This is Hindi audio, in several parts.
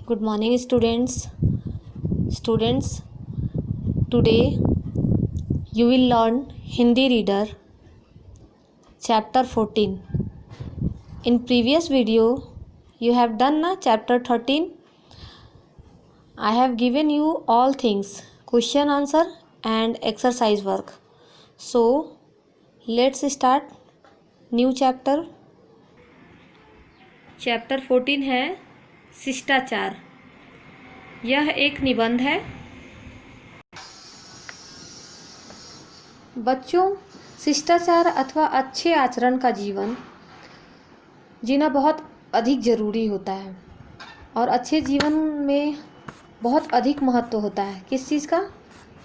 Good morning, students. Today you will learn Hindi Reader Chapter 14. In previous video you have done Chapter 13. I have given you all things, question answer and exercise work. So let's start new chapter. Chapter 14 है शिष्टाचार। यह एक निबंध है। बच्चों, शिष्टाचार अथवा अच्छे आचरण का जीवन जीना बहुत अधिक ज़रूरी होता है और अच्छे जीवन में बहुत अधिक महत्व होता है। किस चीज़ का?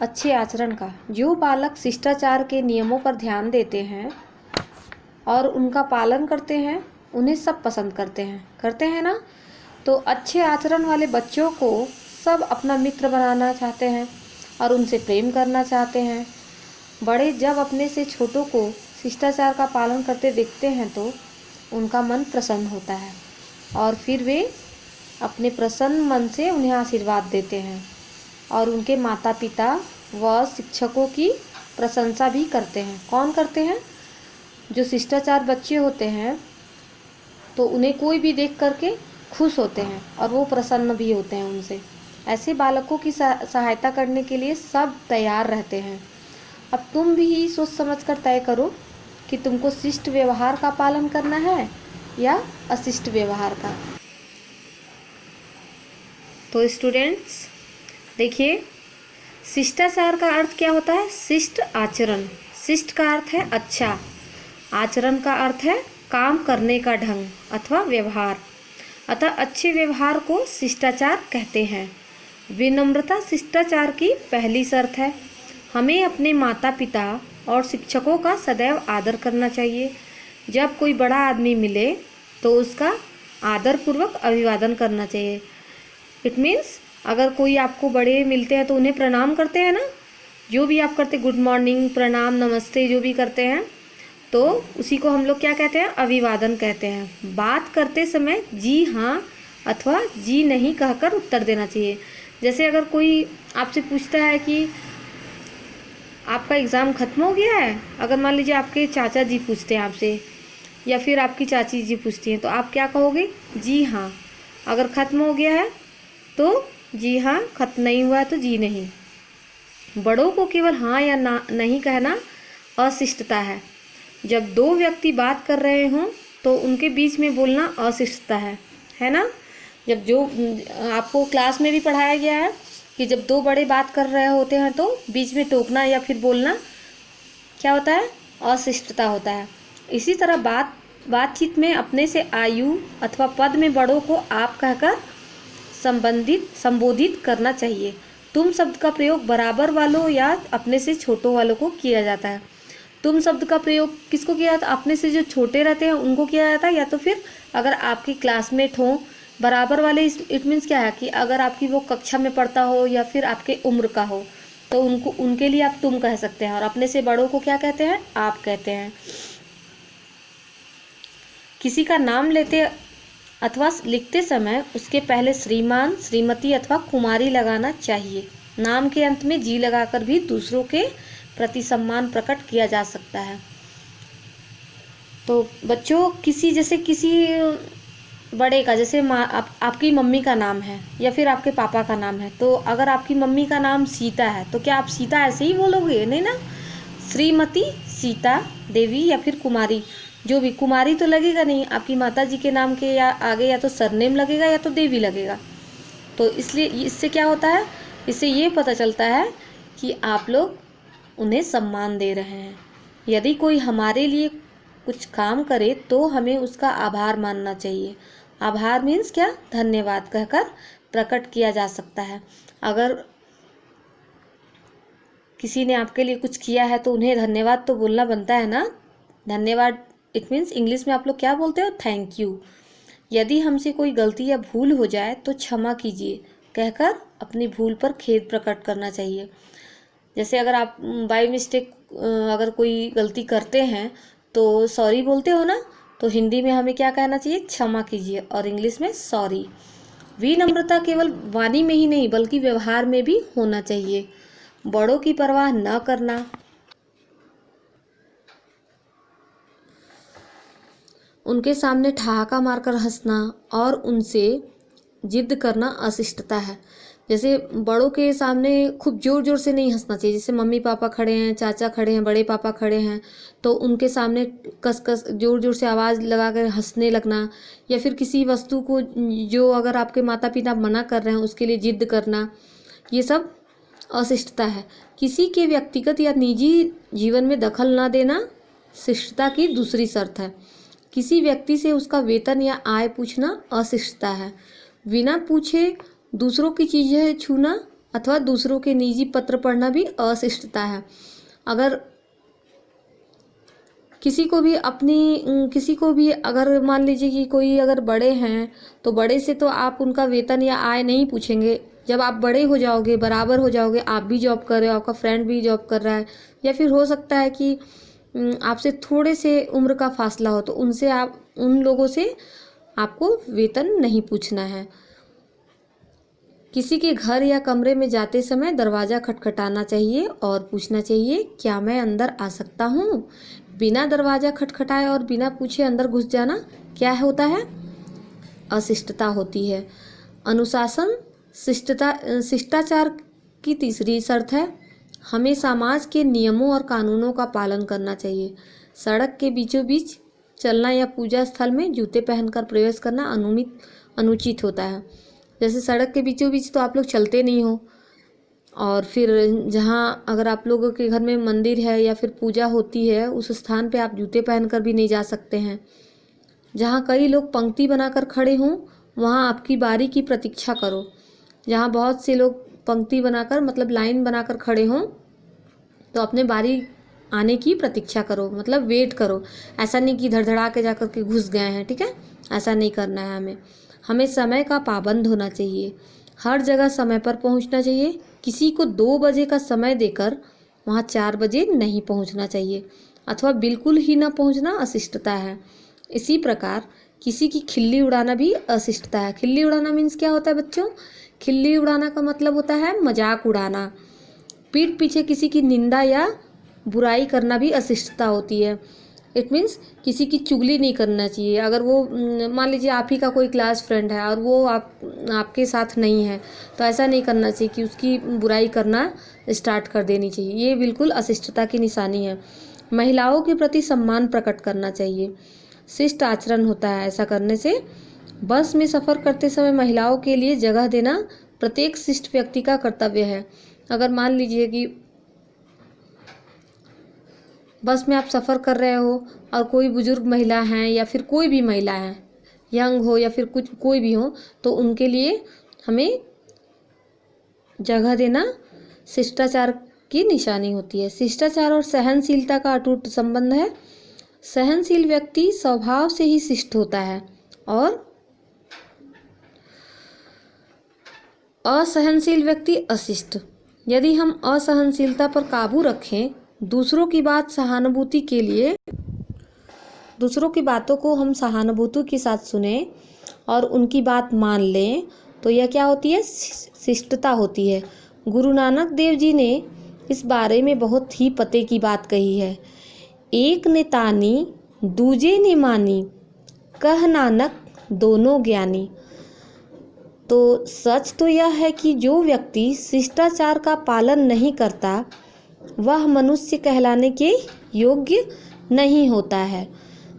अच्छे आचरण का। जो बालक शिष्टाचार के नियमों पर ध्यान देते हैं और उनका पालन करते हैं, उन्हें सब पसंद करते हैं ना। तो अच्छे आचरण वाले बच्चों को सब अपना मित्र बनाना चाहते हैं और उनसे प्रेम करना चाहते हैं। बड़े जब अपने से छोटों को शिष्टाचार का पालन करते देखते हैं तो उनका मन प्रसन्न होता है और फिर वे अपने प्रसन्न मन से उन्हें आशीर्वाद देते हैं और उनके माता पिता व शिक्षकों की प्रशंसा भी करते हैं। कौन करते हैं? जो शिष्टाचार बच्चे होते हैं तो उन्हें कोई भी देख करके खुश होते हैं और वो प्रसन्न भी होते हैं उनसे। ऐसे बालकों की सहायता करने के लिए सब तैयार रहते हैं। अब तुम भी ही सोच समझ कर तय करो कि तुमको शिष्ट व्यवहार का पालन करना है या अशिष्ट व्यवहार का। तो स्टूडेंट्स देखिए, शिष्टाचार का अर्थ क्या होता है? शिष्ट आचरण। शिष्ट का अर्थ है अच्छा, आचरण का अर्थ है काम करने का ढंग अथवा व्यवहार। अतः अच्छे व्यवहार को शिष्टाचार कहते हैं। विनम्रता शिष्टाचार की पहली शर्त है। हमें अपने माता पिता और शिक्षकों का सदैव आदर करना चाहिए। जब कोई बड़ा आदमी मिले तो उसका आदरपूर्वक अभिवादन करना चाहिए। इट मीन्स अगर कोई आपको बड़े मिलते हैं तो उन्हें प्रणाम करते हैं ना। जो भी आप करते, गुड मॉर्निंग, प्रणाम, नमस्ते जो भी करते हैं तो उसी को हम लोग क्या कहते हैं? अभिवादन कहते हैं। बात करते समय जी हाँ अथवा जी नहीं कहकर उत्तर देना चाहिए। जैसे अगर कोई आपसे पूछता है कि आपका एग्ज़ाम ख़त्म हो गया है, अगर मान लीजिए आपके चाचा जी पूछते हैं आपसे या फिर आपकी चाची जी पूछती हैं तो आप क्या कहोगे? जी हाँ। अगर ख़त्म हो गया है तो जी हाँ, ख़त्म नहीं हुआ है तो जी नहीं। बड़ों को केवल हाँ या ना नहीं कहना अशिष्टता है। जब दो व्यक्ति बात कर रहे हों तो उनके बीच में बोलना अशिष्टता है ना। जब जो आपको क्लास में भी पढ़ाया गया है कि जब दो बड़े बात कर रहे होते हैं तो बीच में टोकना या फिर बोलना क्या होता है? अशिष्टता होता है। इसी तरह बातचीत में अपने से आयु अथवा पद में बड़ों को आप कहकर संबोधित करना चाहिए। तुम शब्द का प्रयोग बराबर वालों या अपने से छोटों वालों को किया जाता है। तुम शब्द का प्रयोग किसको किया जाता है? अपने से जो छोटे रहते हैं उनको किया जाता है, या तो फिर अगर आपके क्लासमेट हों बराबर वाले। इट मीन्स क्या है कि अगर आपकी वो कक्षा में पढ़ता हो या फिर आपके उम्र का हो तो उनके लिए आप तुम कह सकते हैं। और अपने से बड़ों को क्या कहते हैं? आप कहते हैं। किसी का नाम लेते अथवा लिखते समय उसके पहले श्रीमान, श्रीमती अथवा कुमारी लगाना चाहिए। नाम के अंत में जी लगाकर भी दूसरों के प्रति सम्मान प्रकट किया जा सकता है। तो बच्चों, किसी बड़े का, जैसे आपकी मम्मी का नाम है या फिर आपके पापा का नाम है, तो अगर आपकी मम्मी का नाम सीता है तो क्या आप सीता ऐसे ही बोलोगे? नहीं ना। श्रीमती, सीता देवी या फिर कुमारी, जो भी। कुमारी तो लगेगा नहीं। आपकी माता जी के नाम के या आगे या तो सरनेम लगेगा या तो देवी लगेगा। तो इसलिए इससे क्या होता है? इससे ये पता चलता है कि आप लोग उन्हें सम्मान दे रहे हैं। यदि कोई हमारे लिए कुछ काम करे तो हमें उसका आभार मानना चाहिए। आभार मीन्स क्या? धन्यवाद कहकर प्रकट किया जा सकता है। अगर किसी ने आपके लिए कुछ किया है तो उन्हें धन्यवाद तो बोलना बनता है ना। धन्यवाद इट मीन्स इंग्लिश में आप लोग क्या बोलते हो? Thank you. यदि हमसे कोई गलती या भूल हो जाए तो क्षमा कीजिए कहकर अपनी भूल पर खेद प्रकट करना चाहिए। जैसे अगर आप बाय मिस्टेक अगर कोई गलती करते हैं तो सॉरी बोलते हो ना, तो हिंदी में हमें क्या कहना चाहिए? क्षमा कीजिए, और इंग्लिश में सॉरी। विनम्रता केवल वाणी में ही नहीं बल्कि व्यवहार में भी होना चाहिए। बड़ों की परवाह न करना, उनके सामने ठहाका मारकर हंसना और उनसे जिद करना अशिष्टता है। जैसे बड़ों के सामने खूब जोर जोर से नहीं हंसना चाहिए। जैसे मम्मी पापा खड़े हैं, चाचा खड़े हैं, बड़े पापा खड़े हैं, तो उनके सामने कस कस जोर जोर से आवाज़ लगा कर हंसने लगना, या फिर किसी वस्तु को जो अगर आपके माता पिता मना कर रहे हैं उसके लिए जिद करना, ये सब अशिष्टता है। किसी के व्यक्तिगत या निजी जीवन में दखल न देना शिष्टता की दूसरी शर्त है। किसी व्यक्ति से उसका वेतन या आय पूछना अशिष्टता है। बिना पूछे दूसरों की चीज़ें छूना अथवा दूसरों के निजी पत्र पढ़ना भी अशिष्टता है। अगर किसी को भी अगर मान लीजिए कि कोई अगर बड़े हैं तो बड़े से तो आप उनका वेतन या आय नहीं पूछेंगे। जब आप बड़े हो जाओगे, बराबर हो जाओगे, आप भी जॉब कर रहे हो, आपका फ्रेंड भी जॉब कर रहा है, या फिर हो सकता है कि आपसे थोड़े से उम्र का फासला हो, तो उन लोगों से आपको वेतन नहीं पूछना है। किसी के घर या कमरे में जाते समय दरवाज़ा खटखटाना चाहिए और पूछना चाहिए, क्या मैं अंदर आ सकता हूँ? बिना दरवाज़ा खटखटाए और बिना पूछे अंदर घुस जाना क्या होता है? अशिष्टता होती है। अनुशासन शिष्टाचार की तीसरी शर्त है। हमें समाज के नियमों और कानूनों का पालन करना चाहिए। सड़क के बीचों बीच चलना या पूजा स्थल में जूते पहनकर प्रवेश करना अनुचित होता है। जैसे सड़क के बीचों बीच तो आप लोग चलते नहीं हो, और फिर जहाँ अगर आप लोगों के घर में मंदिर है या फिर पूजा होती है उस स्थान पे आप जूते पहनकर भी नहीं जा सकते हैं। जहाँ कई लोग पंक्ति बनाकर खड़े हों वहाँ आपकी बारी की प्रतीक्षा करो। जहाँ बहुत से लोग पंक्ति बनाकर मतलब लाइन बनाकर खड़े हों तो अपने बारी आने की प्रतीक्षा करो, मतलब वेट करो। ऐसा नहीं कि धड़धड़ा के जाकर के घुस गए हैं, ठीक है? ऐसा नहीं करना है। हमें समय का पाबंद होना चाहिए। हर जगह समय पर पहुंचना चाहिए। किसी को 2 बजे का समय देकर वहां 4 बजे नहीं पहुंचना चाहिए, अथवा बिल्कुल ही ना पहुंचना अशिष्टता है। इसी प्रकार किसी की खिल्ली उड़ाना भी अशिष्टता है। खिल्ली उड़ाना मीन्स क्या होता है बच्चों? खिल्ली उड़ाना का मतलब होता है मजाक उड़ाना। पीठ पीछे किसी की निंदा या बुराई करना भी अशिष्टता होती है। इट मीन्स किसी की चुगली नहीं करना चाहिए। अगर वो मान लीजिए आप ही का कोई क्लास फ्रेंड है और वो आपके साथ नहीं है, तो ऐसा नहीं करना चाहिए कि उसकी बुराई करना स्टार्ट कर देनी चाहिए। ये बिल्कुल अशिष्टता की निशानी है। महिलाओं के प्रति सम्मान प्रकट करना चाहिए, शिष्ट आचरण होता है ऐसा करने से। बस में सफ़र करते समय महिलाओं के लिए जगह देना प्रत्येक शिष्ट व्यक्ति का कर्तव्य है। अगर मान लीजिए कि बस में आप सफ़र कर रहे हो और कोई बुजुर्ग महिला हैं या फिर कोई भी महिला है, यंग हो या फिर कोई भी हो, तो उनके लिए हमें जगह देना शिष्टाचार की निशानी होती है। शिष्टाचार और सहनशीलता का अटूट संबंध है। सहनशील व्यक्ति स्वभाव से ही शिष्ट होता है और असहनशील व्यक्ति अशिष्ट। यदि हम असहनशीलता पर काबू रखें, दूसरों की बातों को हम सहानुभूति के साथ सुने और उनकी बात मान लें, तो यह क्या होती है? शिष्टता होती है। गुरु नानक देव जी ने इस बारे में बहुत ही पते की बात कही है। एक ने तानी दूजे ने मानी, कह नानक दोनों ज्ञानी। तो सच तो यह है कि जो व्यक्ति शिष्टाचार का पालन नहीं करता वह मनुष्य कहलाने के योग्य नहीं होता है।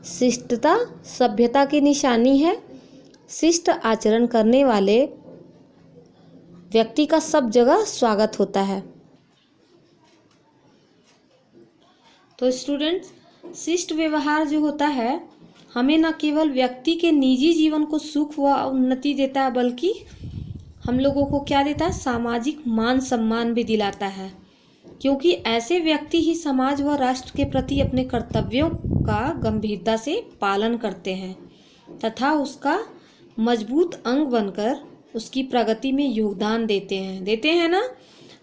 शिष्टता सभ्यता की निशानी है। शिष्ट आचरण करने वाले व्यक्ति का सब जगह स्वागत होता है। तो स्टूडेंट्स, शिष्ट व्यवहार जो होता है हमें न केवल व्यक्ति के निजी जीवन को सुख व उन्नति देता है, बल्कि हम लोगों को क्या देता है? सामाजिक मान सम्मान भी दिलाता है, क्योंकि ऐसे व्यक्ति ही समाज व राष्ट्र के प्रति अपने कर्तव्यों का गंभीरता से पालन करते हैं तथा उसका मजबूत अंग बनकर उसकी प्रगति में योगदान देते हैं ना।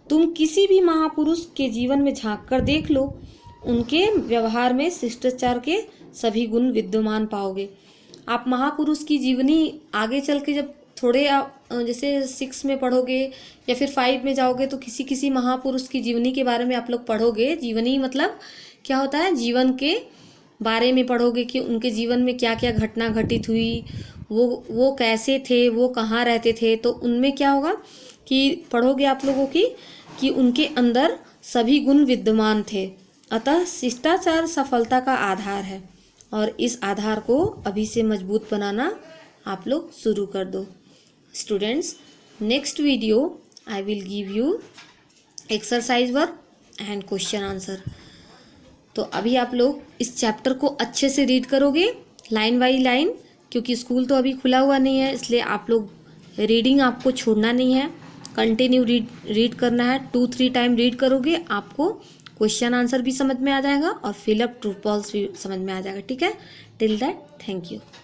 तुम किसी भी महापुरुष के जीवन में झांक कर देख लो, उनके व्यवहार में शिष्टाचार के सभी गुण विद्यमान पाओगे। आप महापुरुष की जीवनी आगे चल के जब थोड़े आप जैसे 6 में पढ़ोगे या फिर 5 में जाओगे तो किसी किसी महापुरुष की जीवनी के बारे में आप लोग पढ़ोगे। जीवनी मतलब क्या होता है, जीवन के बारे में पढ़ोगे कि उनके जीवन में क्या क्या घटना घटित हुई, वो कैसे थे, वो कहाँ रहते थे। तो उनमें क्या होगा कि पढ़ोगे आप लोगों की कि उनके अंदर सभी गुण विद्यमान थे। अतः शिष्टाचार सफलता का आधार है और इस आधार को अभी से मजबूत बनाना आप लोग शुरू कर दो। Students, next video I will give you exercise work and question answer. तो अभी आप लोग इस चैप्टर को अच्छे से रीड करोगे लाइन बाई लाइन, क्योंकि स्कूल तो अभी खुला हुआ नहीं है, इसलिए आप लोग रीडिंग आपको छोड़ना नहीं है, कंटिन्यू रीड करना है। 2-3 टाइम रीड करोगे, आपको क्वेश्चन आंसर भी समझ में आ जाएगा और फिल अप ट्रू फॉल्स भी समझ में आ जाएगा। ठीक है, टिल दैट थैंक यू।